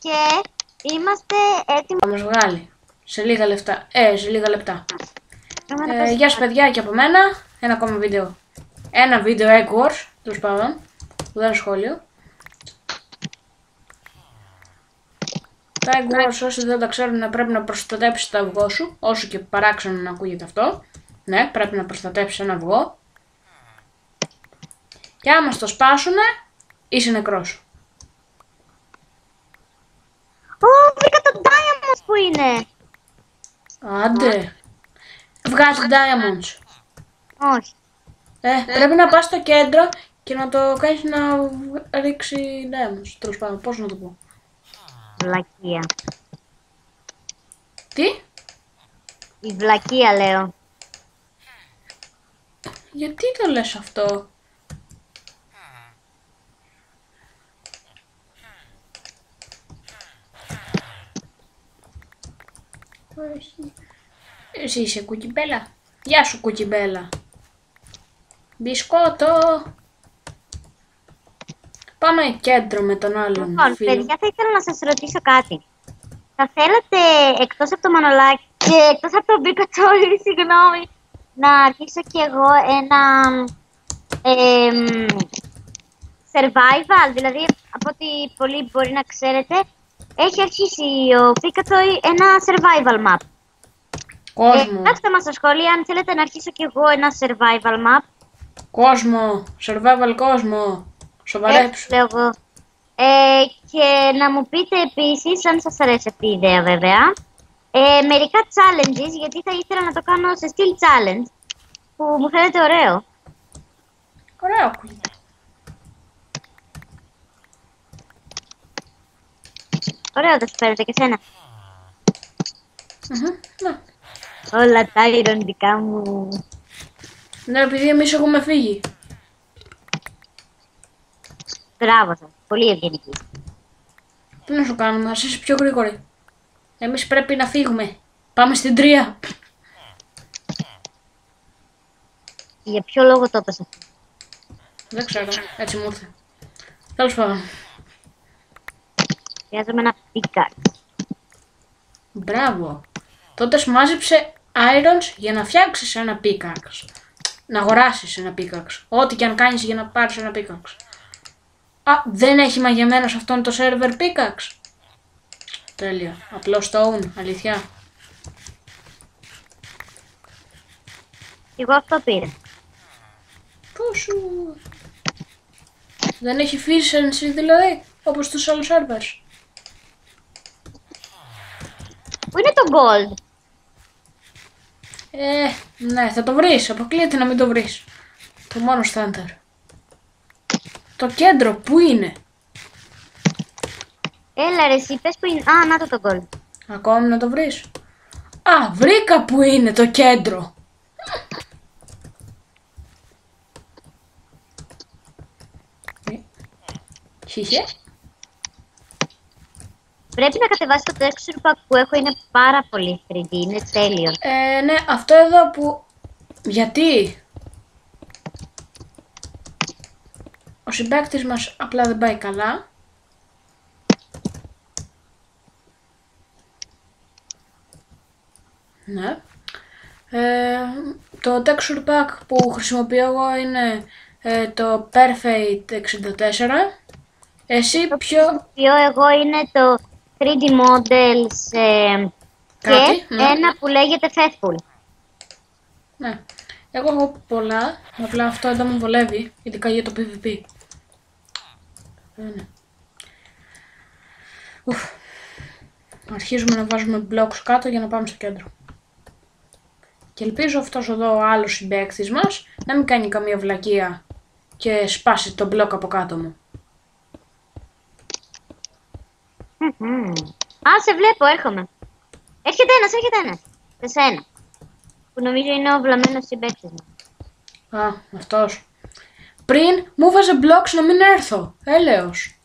και είμαστε έτοιμοι. Θα μας βγάλει σε λίγα λεπτά. Σε λίγα λεπτά. Γεια σας παιδιά και από μένα. Ένα ακόμα βίντεο. Ένα βίντεο Egg Wars. Τέλος πάντων. Που δεν είναι σχόλιο. Τα Egg Wars, όσοι δεν τα ξέρουν, πρέπει να προστατέψεις το αυγό σου. Όσο και παράξενο να ακούγεται αυτό. Ναι, πρέπει να προστατέψεις ένα αυγό. Και άμα στο σπάσουνε, είσαι νεκρός. Βρήκα το Diamonds που είναι. Άντε. Βγάζει Diamonds. Όχι. Πρέπει να πας στο κέντρο και να το κάνεις να ρίξει Diamonds. Τέλος πάντων, πώς να το πω. Βλακεία. Τι? Η βλακεία λέω. Γιατί το λες αυτό? Όχι. Εσύ είσαι κουκιμπέλα. Γεια σου κουκιμπέλα. Μπισκότο. Πάμε κέντρο με τον άλλον Λοιπόν, φίλο. παιδιά, θα ήθελα να σας ρωτήσω κάτι. Θα θέλατε, εκτός από το Μανολάκι και εκτός από το Μπικατσόλι, συγγνώμη, να αρχίσω κι εγώ ένα survival, δηλαδή από ό,τι πολλοί μπορεί να ξέρετε, έχει αρχίσει ο Πίκατσόι ένα survival map. Κόσμο. Γράψτε μας στα σχόλια αν θέλετε να αρχίσω κι εγώ ένα survival map. Κόσμο. Survival κόσμο. Σοβαρέψου. Λέω εγώ. Και να μου πείτε επίσης, αν σας αρέσει αυτή η ιδέα βέβαια, μερικά challenges, γιατί θα ήθελα να το κάνω σε στυλ challenge, που μου φαίνεται ωραίο. Ωραίο ακούγεται. Ωραίο δεν σου φαίνεται και σένα. Ναι. Όλα τα ηρωνικά μου. Ναι, επειδή εμείς έχουμε φύγει. Μπράβο σας, πολύ ευγενική. Τι να σου κάνουμε, ας είσαι πιο γρήγορη. Εμείς πρέπει να φύγουμε. Πάμε στην 3. Για ποιο λόγο το έπαιζα. Δεν ξέρω, έτσι μου ήρθε. Τέλος πάντων. Χρειάζομαι ένα pickaxe. Μπράβο. Τότε σου μάζεψε irons για να φτιάξεις ένα pickaxe. Να αγοράσεις ένα pickaxe. Ό,τι και αν κάνεις για να πάρεις ένα pickaxe. Α, δεν έχει μαγεμένο σε αυτόν το server pickaxe. Τέλεια. Απλό stone, αλήθεια. Εγώ αυτό πήρα. Πόσο... Δεν έχει efficiency δηλαδή, όπως στους άλλους servers. Πού είναι το gold? Ναι, θα το βρεις. Αποκλείεται να μην το βρεις. Το μόνο στάνταρ. Το κέντρο, πού είναι? Έλα ρε εσύ, πες που είναι. Α, να το gold. Ακόμη να το βρεις. Α, βρήκα που είναι το κέντρο. Χιχε. Πρέπει να κατεβάσει το texture pack που έχω, είναι πάρα πολύ 3D, είναι τέλειο. Ναι, αυτό εδώ που... Γιατί? Ο συμπαίκτης μας απλά δεν πάει καλά. Ναι. Το texture pack που χρησιμοποιώ εγώ είναι το Perfect 64. Εσύ ποιο... Εγώ είναι το 3D Models Κάτι, και ναι. ένα που λέγεται Faithful. Ναι. Εγώ έχω πολλά, απλά αυτό εδώ μου βολεύει, ειδικά για το PvP. Ναι. Αρχίζουμε να βάζουμε blocks κάτω για να πάμε στο κέντρο. Και ελπίζω αυτός εδώ ο άλλος συμπαίκτης μας να μην κάνει καμία βλακεία και σπάσει το block από κάτω μου. Α, σε βλέπω, έρχομαι. Έρχεται ένας. Σε σένα. Που νομίζω είναι ο βλαμμένος συμπαίκτης μου. Α, αυτός. Πριν μου βάζε blocks να μην έρθω. Έλεος.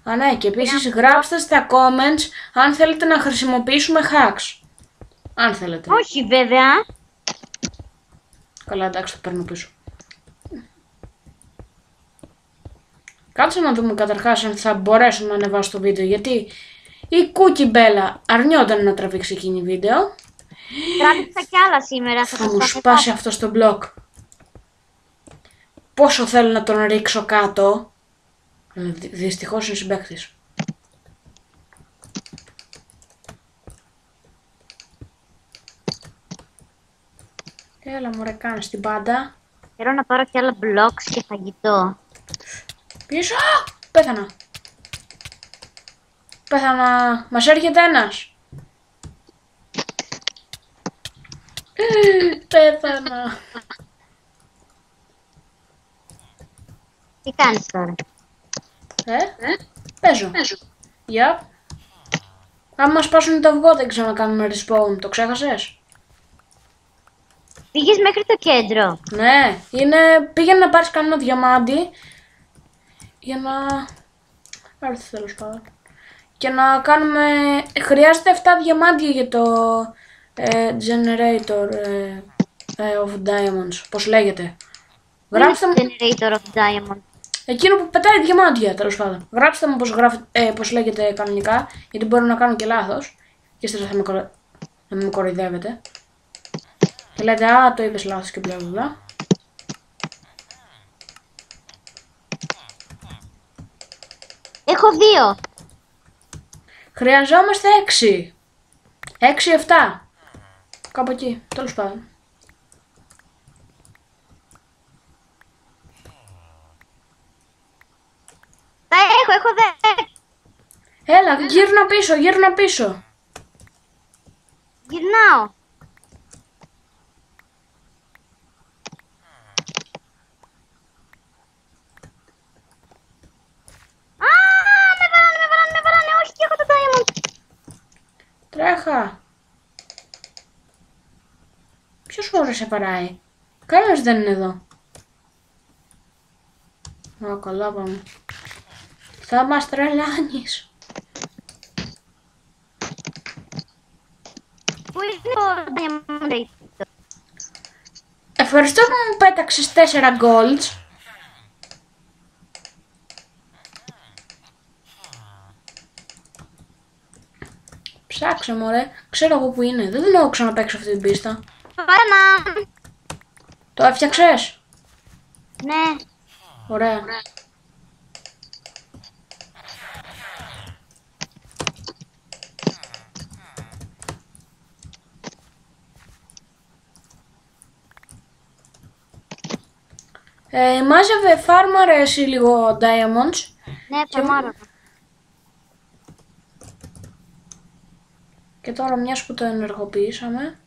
Α, ναι, και επίσης γράψτε στα comments αν θέλετε να χρησιμοποιήσουμε hacks. Αν θέλετε. Όχι βέβαια. Καλά, εντάξει, το παίρνω πίσω. Κάτσε να δούμε καταρχάς αν θα μπορέσω να ανεβάσω το βίντεο, γιατί η Κούκι Μπέλα αρνιόταν να τραβήξει εκείνη βίντεο. Τράβηξα κι άλλα σήμερα. Θα μου σπάσει αυτό στο μπλοκ. Πόσο θέλω να τον ρίξω κάτω. Δυστυχώς είναι συμπαίκτης. Έλα μωρέ, κάνεις την πάντα. Θέλω να πάρω κι άλλα blocks και φαγητό. Πίσω! Πέθανα. Πέθανα. Μας έρχεται ένας. Πέθανα. Τι κάνεις τώρα? Παίζω. Yep. Αν μας πάσουν το αυγό δεν ξανακάνουμε respawn. Το ξέχασες? Πήγες μέχρι το κέντρο. Ναι. Πήγαινε να πάρεις κανένα διαμάντι. Για να... έρθει τέλος πάντων. Και να κάνουμε... Χρειάζεται 7 διαμάντια για το... generator of diamonds. Πώς λέγεται? Γράψτε μου... Generator of diamonds. Εκείνο που πετάει διαμάντια, τέλος πάντων. Γράψτε μου πώς λέγεται κανονικά, γιατί μπορώ να κάνω και λάθος. Και ύστερα θα με κοροϊδεύετε. Και λέτε, α, το είπες λάθος και μπλα μπλα. Έχω 2. Χρειαζόμαστε 6. 6-7. Κάπου εκεί, τέλος πάντων. Τα έχω 10. Έλα, γύρνα πίσω. Γυρνάω. Α, με βαράνε, όχι, και έχω το diamond. Τρέχα. Ποιος μωρέ σε παράει? Κανένας δεν είναι εδώ. Ω, καλά πάμε. Θα μας τρελάνεις. Πού είναι το diamond? Ευχαριστώ που μου πέταξες 4 golds. Ψάξε μωρέ, ξέρω εγώ που είναι. Δεν έχω ξαναπαίξω αυτή την πίστα. Παρά. Το έφτιαξες? Ναι. Ωραία. Μάζευε φάρμαρε εσύ λίγο diamonds. Ναι, φαρμάρα. Και τώρα μιας που το ενεργοποιήσαμε.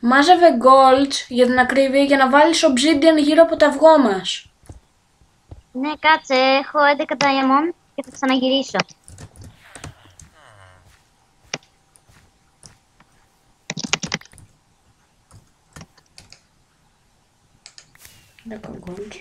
Μάζευε gold για την ακρίβεια για να βάλεις obsidian γύρω από το αυγό μας. Ναι, κάτσε, έχω 11 diamond και θα ξαναγυρίσω. Gold.